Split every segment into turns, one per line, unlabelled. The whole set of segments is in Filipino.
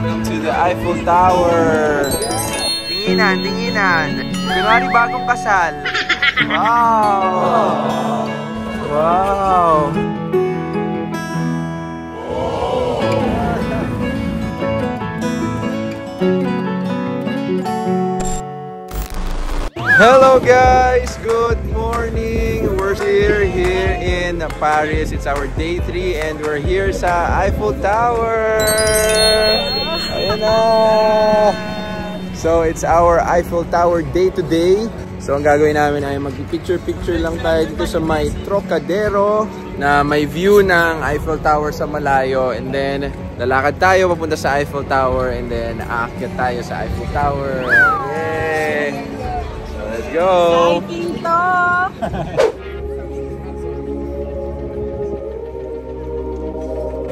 Welcome to the Eiffel Tower. Tinginan, tinginan. Kunwari bagong kasal. Wow! Wow! Hello guys! Good morning! We're here in Paris. It's our day 3 and we're here sa Eiffel Tower! Ayan na! So it's our Eiffel Tower day to day. So ang gagawin namin ay mag-picture-picture lang tayo dito sa may Trocadero na may view ng Eiffel Tower sa malayo. And then lalakad tayo papunta sa Eiffel Tower and then aakyat tayo sa Eiffel Tower. Yay! So let's go!
Exciting to!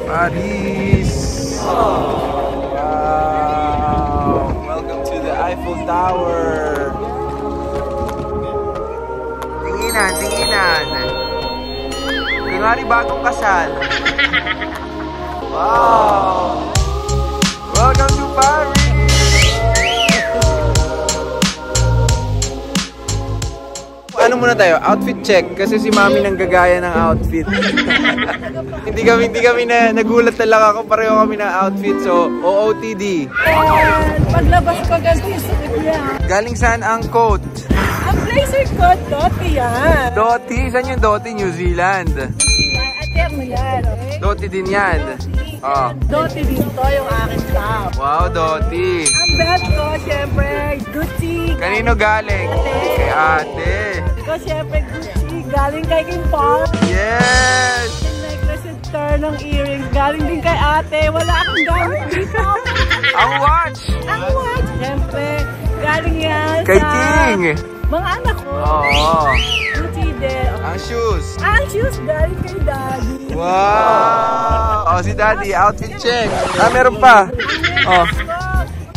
Paris! Wow! Welcome to the Eiffel Tower! Tinginan, tinginan! Kunwari bagong kasal! Wow! Welcome to Paris! Ano muna tayo? Outfit check. Kasi si Mami nang gagaya ng outfit. hindi kami na nagulat na lang ako. Pareho kami ng outfit. So, OOTD.
And paglabas ko ganti suot niya.
Galing saan ang coat?
Ang blazer ko, Doti yan.
Doti? Saan yung Doti? New Zealand.
Ater mo yan. Okay?
Doti din yan. Oh.
Doti din to yung aking top.
Wow, Doti.
Ang bet ko, syempre, Gucci.
Kanino galing? Kay ate.
Ko, syempre, Gucci. Galing kay Kim Paul.
Yes!
Yung necklace and turn ng earrings. Galing din kay ate. Wala akong gamit dito.
Ang watch!
Ang watch, syempre, galing yan
Kay
sa
King!
mga anak ko.
Oo.
Gucci din.
Ang shoes.
Ang shoes galing kay Daddy.
Wow! Oh, si Daddy, outfit check. Ah, meron pa. Oh.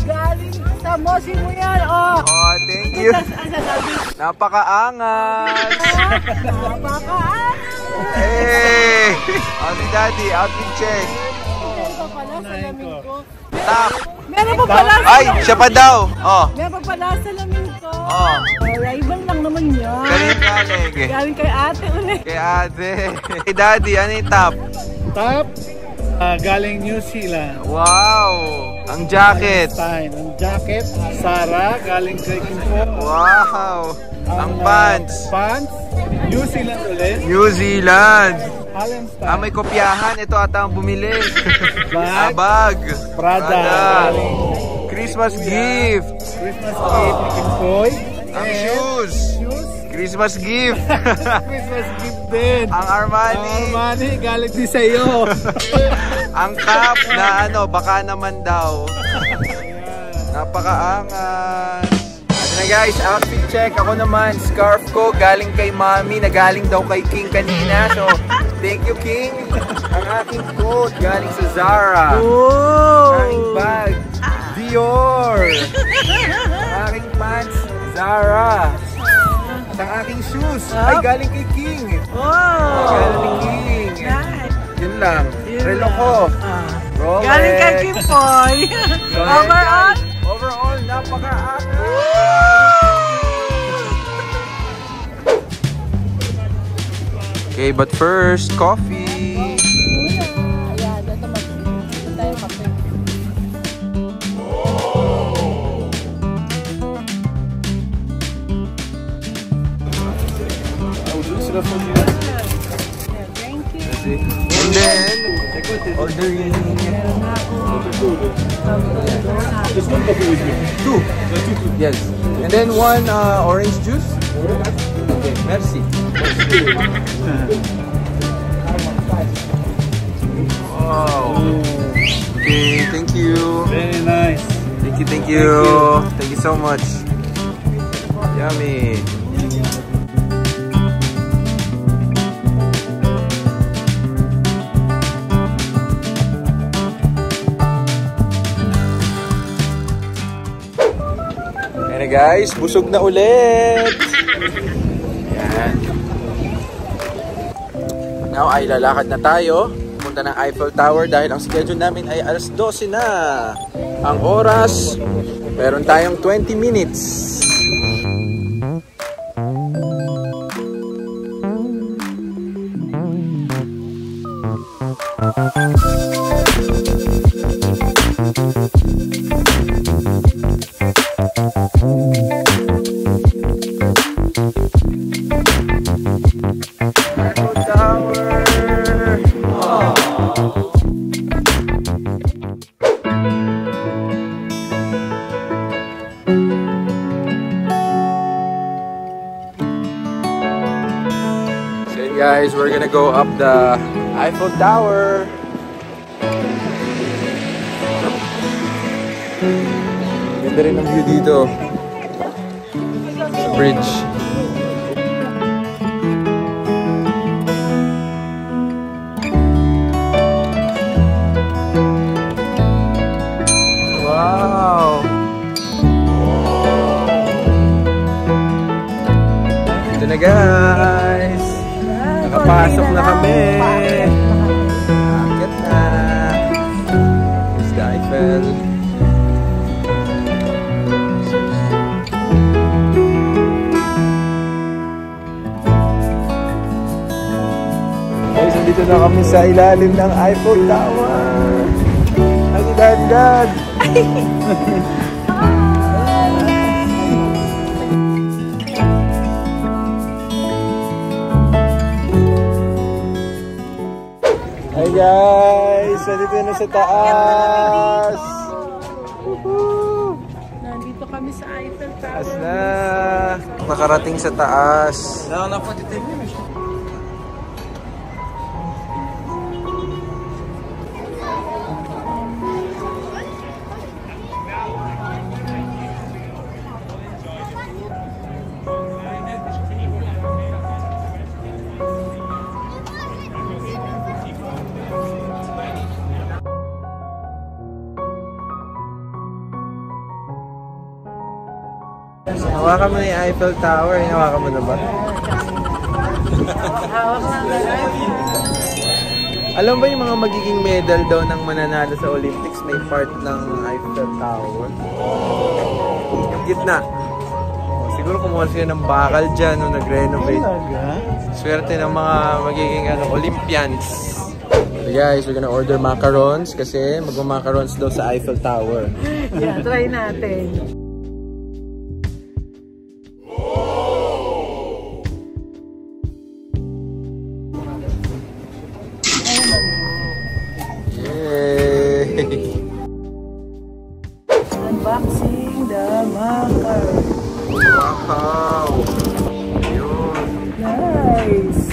Galing sa Mosi mo yan, oh.
Oh, thank you. Napakaangas.
Napakaangas.
Hey! Oh, si Daddy, outfit check.
Meron pa pala sa lamin ko.
Top.
Meron pa pala sa
Ay, siya pa daw. Oh.
Meron pa pala sa lamin ko.
Oh.
Rival lang naman yan.
Galing galing.
Galing kay ate ulit.
Kay ate. Kay Daddy, ano yung top?
Top, galing New Zealand.
Wow! Ang jacket.
Ang jacket, Sarah, galing kay Kimpo.
Wow! Ang pants.
Pants, New Zealand ulit.
New Zealand.
Hallenstein.
Ah, may kopyahan. Ito ata ang bumili.
Bag.
Bag.
Prada.
Christmas gift.
Christmas gift ni Kimpoy.
Ang shoes. Christmas gift.
Christmas gift din.
Ang Armani.
Armani, galing din sa'yo.
Ang cap na ano, baka naman daw. Napakaangas. Na guys, outfit check. Ako naman, scarf ko galing kay Mami na galing daw kay King kanina. So, thank you King. Ang aking coat galing sa Zara.
Oh!
Ang aking bag, Dior. Ang aking pants, Zara. At ang aking shoes ay galing kay King.
Oh!
Galing kay King.
Nice.
Yun lang. Relo ko. Rolex.
Galing kay Kim Poy. Overall?
Overall, napaka-ako. Okay, but first, coffee.
Ayan, ito mag-ito tayo kape. Thank you.
And then, ordering. Two. Yes. And then one orange juice. Okay, merci. Wow. Okay, thank you.
Very nice.
Thank you. Thank you so much. Yummy. Ayan na guys, busog na ulit. Ayan. Now ay lalakad na tayo. pumunta ng Eiffel Tower dahil ang schedule namin ay alas 12 na. Ang oras, meron tayong 20 minutes. Guys, we're gonna go up the Eiffel Tower. Ganda rin ang view dito. Sa bridge. Wow! Ito na guys! Nakapasok na kami. Akit na. Here's the Eiffel. Guys, nandito na kami sa ilalim ng Eiffel Tower. Ay, dad. Hi guys! Nandito na sa taas!
Nandito kami sa Eiffel Tower.
Taas na! Nakarating sa taas. Hawakan mo na yung Eiffel Tower. Hawakan mo na ba?
Hawak lang na lang.
Alam ba yung mga magiging medal daw ng mananalo sa Olympics may part ng Eiffel Tower? Yung gitna. Siguro kumuha sila ng bakal dyan nung nag-renovate. Swerte ng mga magiging Olympians. So guys, we're gonna order macarons kasi mag-macarons daw sa Eiffel Tower.
Yeah, try natin. Unboxing the macar.
Wow! Yun.
Nice!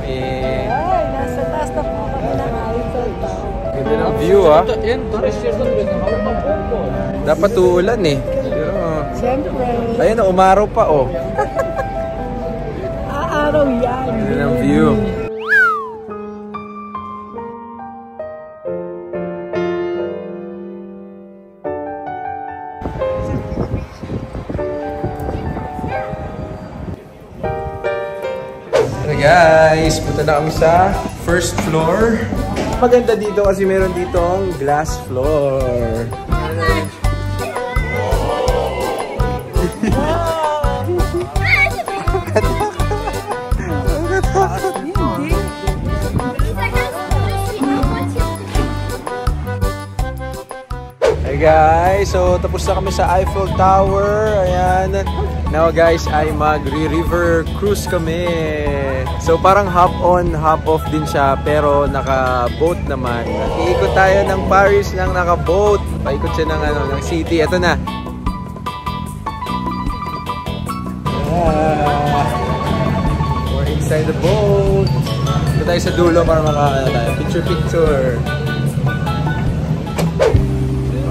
Ay, nasa taas na po kami ng Eiffel Tower.
Ganda ng view ah. Dapat uulan eh. Pero,
Siyempre.
ayun, umaraw pa oh.
Aaraw yan.
Ganda ng view. So guys, punta na kami sa first floor. Maganda dito kasi meron ditong glass floor. Hey guys, so tapos na kami sa Eiffel Tower. Ayan. Now guys, ay mag-river cruise kami. So parang hop on, hop off din siya, pero naka-boat naman. Iikot tayo ng Paris ng naka-boat. Paikot siya ng ng city. Ito na. We're inside the boat. Ito tayo sa dulo para maka picture.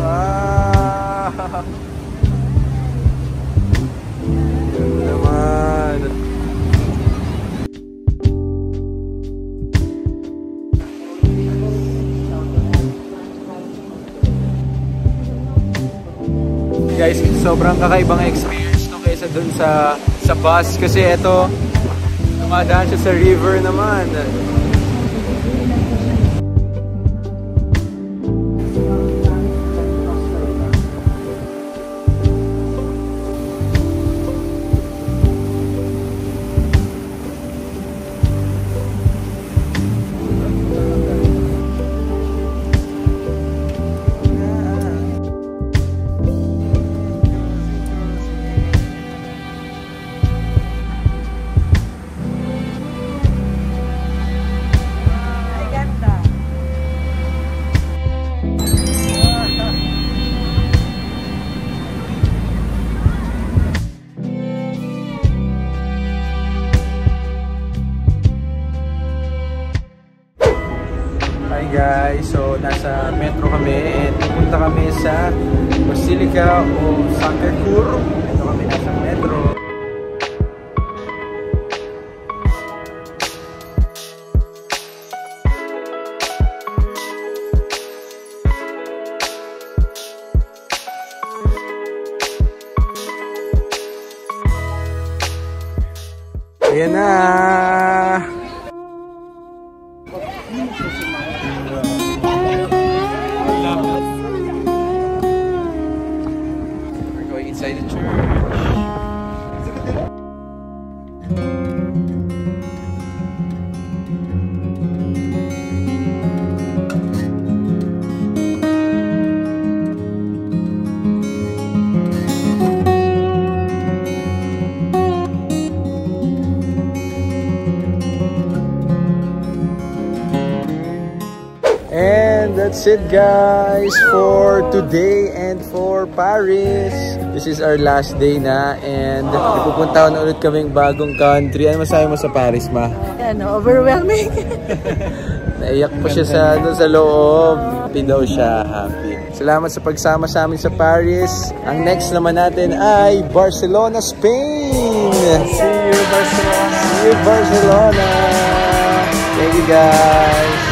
Wow! Naman. guys, sobrang kakaibang experience no kaysa dun sa bus kasi ito dumadaan siya sa river naman. Hi guys, so nasa metro kami and pupunta kami sa Basilica of Sacré Coeur. Ito kami nasa metro. Ayan na! We're going inside the church. And that's it guys for today and for Paris. This is our last day na and ipupunta na ulit kaming bagong country. Ano masabi mo sa Paris, ma?
Ano, overwhelming.
Naiyak pa siya sa loob. Happy daw siya, happy. Salamat sa pagsama sa amin sa Paris. Ang next naman natin ay Barcelona, Spain.
See you, Barcelona.
See you, Barcelona. Thank you guys.